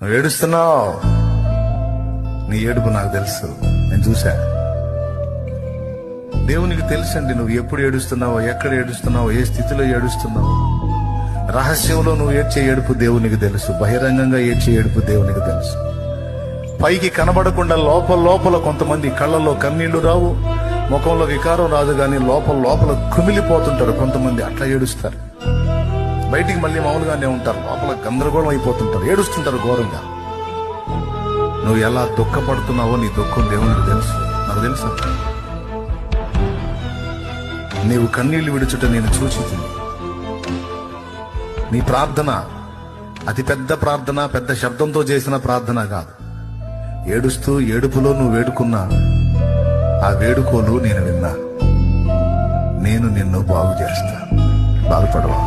నువ్వు ఏడుస్తున్నావు, నీ ఏడుపు నాకు తెలుసు, నేను చూసా. దేవునికి తెలుసండి నువ్వు ఎప్పుడు ఏడుస్తున్నావో, ఎక్కడ ఏడుస్తున్నావో, ఏ స్థితిలో ఏడుస్తున్నావో. రహస్యంలో నువ్వు ఏడ్చే ఏడుపు దేవునికి తెలుసు, బహిరంగంగా ఏడ్చే ఏడుపు దేవునికి తెలుసు. పైకి కనబడకుండా లోపల లోపల కొంతమంది కళ్ళల్లో కన్నీళ్లు రావు, ముఖంలో వికారం రాదు, కానీ లోపల కుమిలిపోతుంటారు కొంతమంది. అట్లా ఏడుస్తారు. బయటికి మళ్ళీ మామూలుగానే ఉంటారు, లోపల గందరగోళం అయిపోతుంటారు, ఏడుస్తుంటారు ఘోరంగా. నువ్వు ఎలా దుఃఖపడుతున్నావో నీ దుఃఖం దేవునికి తెలుసు, నాకు తెలుసు. నీవు కన్నీళ్లు విడుచుట నేను చూచింది. నీ ప్రార్థన అతి పెద్ద ప్రార్థన, పెద్ద శబ్దంతో చేసిన ప్రార్థన కాదు. ఏడుస్తూ ఏడుపులో నువ్వు వేడుకున్నా ఆ వేడుకోలు నేను విన్నా. నేను నిన్ను బాగు చేస్తా, బాగుపడవా.